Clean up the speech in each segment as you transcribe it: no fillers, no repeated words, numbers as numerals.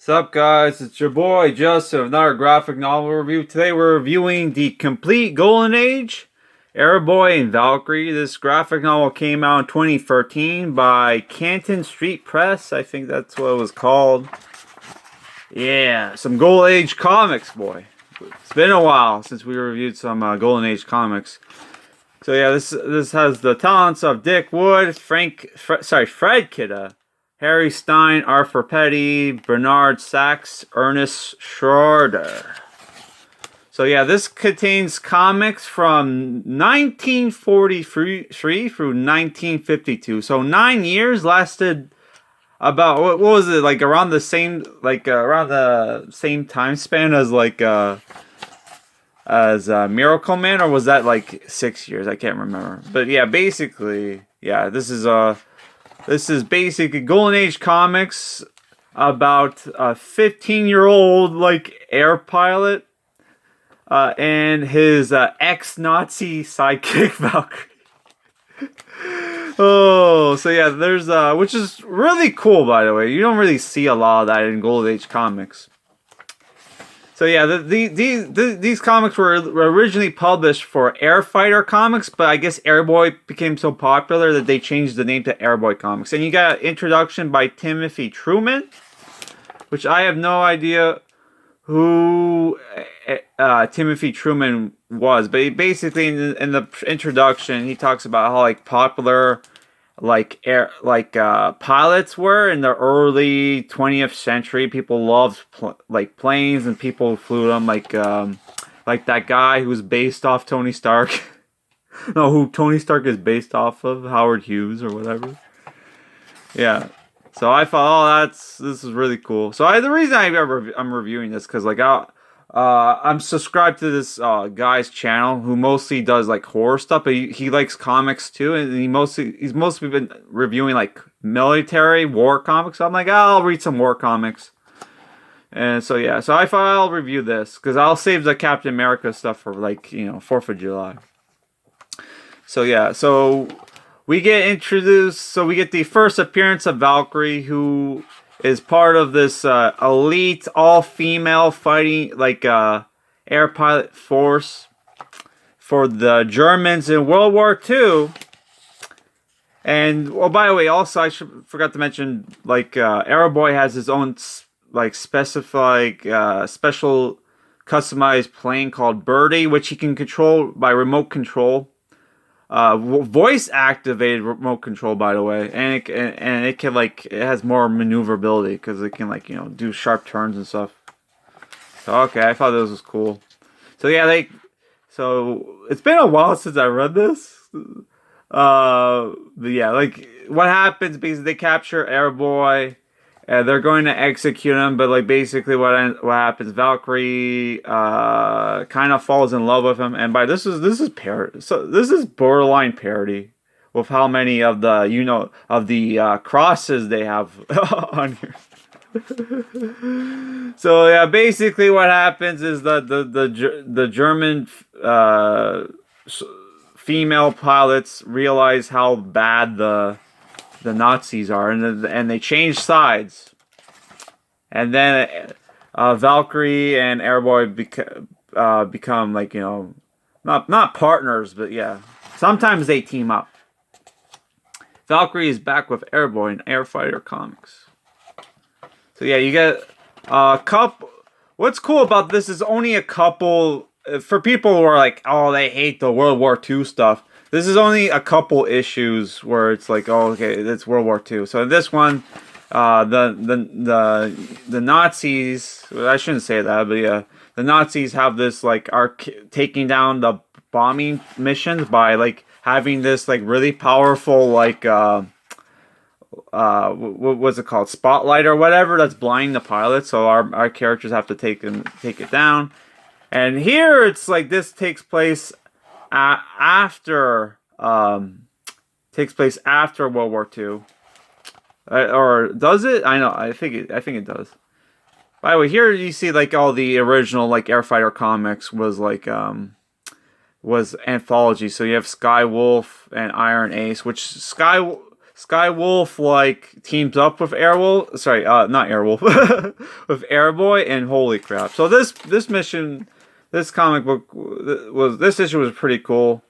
What's up, guys? It's your boy Justin with another graphic novel review. Today we're reviewing The Complete Golden Age, Airboy and Valkyrie. This graphic novel came out in 2013 by Canton Street Press. I think that's what it was called. Yeah, some Golden Age comics, boy. It's been a while since we reviewed some Golden Age comics. So yeah, this has the talents of Dick Wood, Fred Kida, Harry Stein, Arthur Peddy, Bernard Sachs, Ernest Schroeder. So yeah, this contains comics from 1943 through 1952. So 9 years lasted about what was it, like around the same time span as Miracle Man, or was that like 6 years? I can't remember. But yeah, basically, yeah, this is basically Golden Age comics about a 15-year-old like air pilot and his ex-Nazi sidekick Valkyrie. Oh, so yeah, there's which is really cool, by the way. You don't really see a lot of that in Golden Age comics. So yeah, these comics were originally published for Airfighter Comics, but I guess Airboy became so popular that they changed the name to Airboy Comics. And you got an introduction by Timothy Truman, which I have no idea who Timothy Truman was, but he basically in the introduction he talks about how like popular pilots were in the early 20th century. People loved planes, and people flew them like that guy who was based off Tony Stark. No, who Tony Stark is based off of, Howard Hughes or whatever. Yeah. So I thought, this is really cool. So the reason I'm reviewing this because I'm subscribed to this guy's channel who mostly does like horror stuff, but he likes comics too, and he's mostly been reviewing like military war comics. So I'm like, I'll read some war comics. And so yeah, so I thought I'll review this because I'll save the Captain America stuff for 4th of July. So yeah, so we get introduced. So we get the first appearance of Valkyrie, who is part of this elite all-female fighting air pilot force for the Germans in World War II. And well, by the way, also I forgot to mention Airboy has his own special customized plane called Birdie, which he can control by remote control. Voice activated remote control, by the way, and it can it has more maneuverability because it can do sharp turns and stuff. So okay, I thought this was cool. So yeah, so it's been a while since I read this. But yeah, what happens because they capture Airboy. They're going to execute him, but basically what happens? Valkyrie kind of falls in love with him, and this is parody. So this is borderline parody with how many of the crosses they have on here. So yeah, basically what happens is that the German female pilots realize how bad the Nazis are, and they change sides, and then Valkyrie and Airboy become not partners, but yeah, sometimes they team up. Valkyrie is back with Airboy in Airfighter Comics. So yeah, you get a couple. What's cool about this is only a couple for people who are like, oh, they hate the World War II stuff. This is only a couple issues where it's like, oh, okay, it's World War II. So this one, the Nazis, I shouldn't say that, but yeah, the Nazis have this are taking down the bombing missions by having this really powerful what's it called, spotlight or whatever that's blinding the pilots. So our characters have to take it down. And here it's this takes place after World War II, or does it? I think it does. By the way, here you see all the original Airfighter comics was anthology. So you have Sky Wolf and Iron Ace, which Sky Skywolf like teams up with Airwolf. Sorry, not Airwolf, with Airboy, and holy crap! So this mission, this comic book this issue was pretty cool.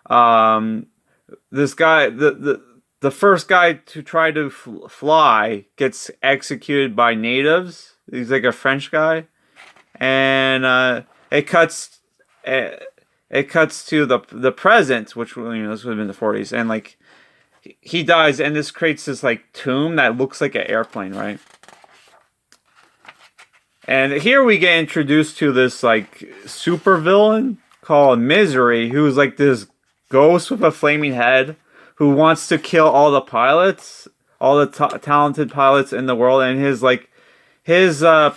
This guy, the first guy to try to fly gets executed by natives. He's like a French guy, and it cuts to the present, which this would have been the 40s, and like he dies, and this creates this like tomb that looks like an airplane, right? And here we get introduced to this like super villain called Misery, who's like this ghost with a flaming head who wants to kill all the pilots, all the talented pilots in the world, and his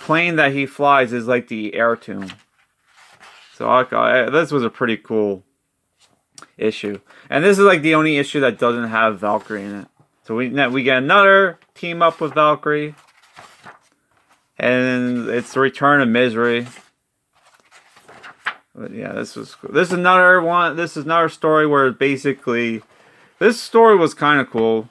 plane that he flies is like the air tomb. So this was a pretty cool issue, and this is like the only issue that doesn't have Valkyrie in it. So we get another team up with Valkyrie, and it's the return of Misery. But yeah, this was cool. This is another one. This is another story where basically, this story was kind of cool.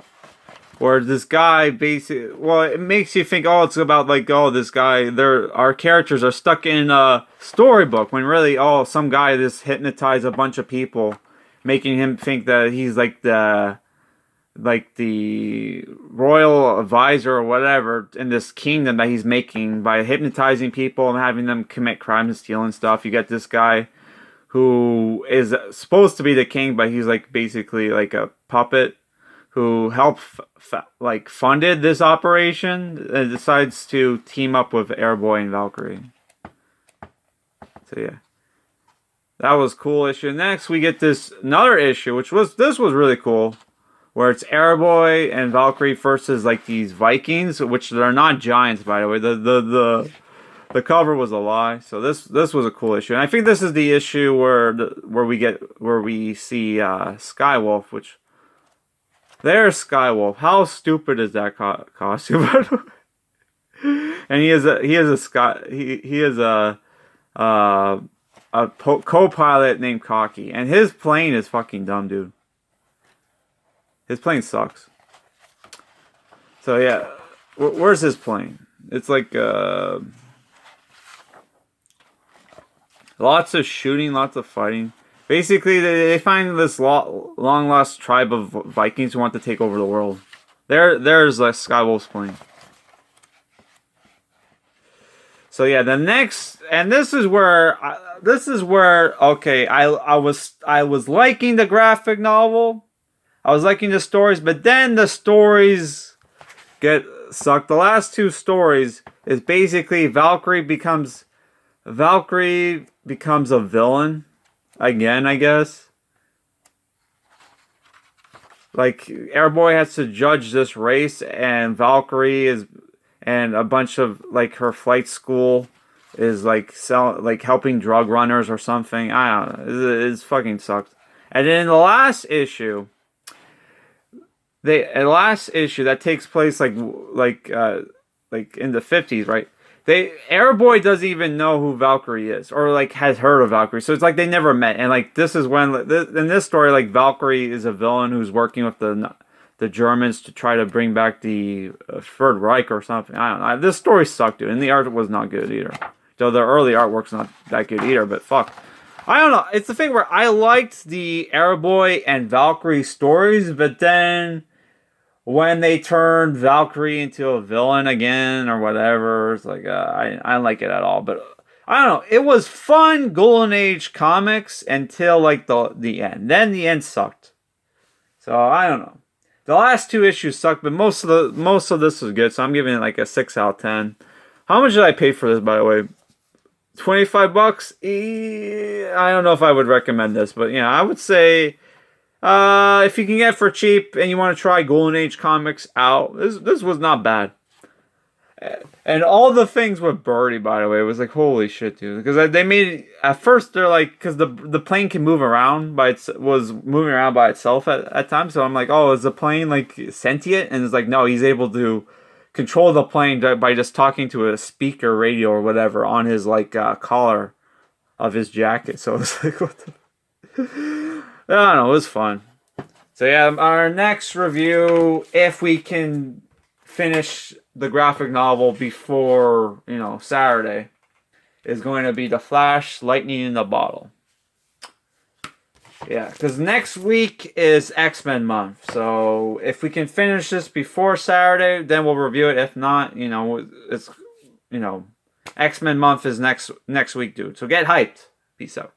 Where this guy basically, well, it makes you think, oh, it's about like, oh, this guy, our characters are stuck in a storybook, when really, oh, some guy just hypnotized a bunch of people, making him think that he's like the royal advisor or whatever in this kingdom that he's making by hypnotizing people and having them commit crimes and stealing stuff. You get this guy who is supposed to be the king, but he's like basically like a puppet who helped funded this operation and decides to team up with Airboy and Valkyrie. So yeah, that was a cool issue. Next we get another issue, this was really cool, where it's Airboy and Valkyrie versus like these Vikings, which they're not giants, by the way. The cover was a lie. So this was a cool issue, and I think this is the issue where we see Skywolf, which there's Skywolf. How stupid is that costume? And he is a co-pilot named Cocky, and his plane is fucking dumb, dude. His plane sucks. So yeah, where's his plane? It's like lots of shooting, lots of fighting. Basically, they find this long lost tribe of Vikings who want to take over the world. There's Skywolf's plane. So yeah, the next, and this is where okay, I was liking the graphic novel. I was liking the stories, but then the stories get sucked. The last two stories is basically Valkyrie becomes a villain again, I guess. Like Airboy has to judge this race, and Valkyrie and a bunch of like her flight school is like helping drug runners or something. I don't know. It's fucking sucks. And then the last issue. That takes place like in the 50s, right? Airboy doesn't even know who Valkyrie is, or like has heard of Valkyrie. So it's like they never met. And like this is when in this story, like Valkyrie is a villain who's working with the Germans to try to bring back the Third Reich or something. I don't know. This story sucked, dude, and the art was not good either. Though the early artwork's not that good either. But fuck. I don't know. It's the thing where I liked the Airboy and Valkyrie stories, but then when they turned Valkyrie into a villain again or whatever, it's like I don't like it at all. But I don't know. It was fun Golden Age comics until like the end. Then the end sucked. So I don't know. The last two issues sucked, but most of this was good. So I'm giving it like a 6 out of 10. How much did I pay for this, by the way? $25? I don't know if I would recommend this, but yeah, I would say if you can get it for cheap and you want to try Golden Age comics out, this was not bad. And all the things with Birdie, by the way, was like, holy shit, dude. Because they made, at first, they're like, because the plane can move around was moving around by itself at times. So I'm like, oh, is the plane like sentient? And it's like, no, he's able to control the plane by just talking to a speaker radio or whatever on his like collar of his jacket. So it's like, what the... I don't know, it was fun. So yeah, our next review, if we can finish the graphic novel before, Saturday, is going to be The Flash, Lightning in the Bottle. Yeah, because next week is X-Men month. So if we can finish this before Saturday, then we'll review it. If not, it's X-Men month is next week, dude. So get hyped. Peace out.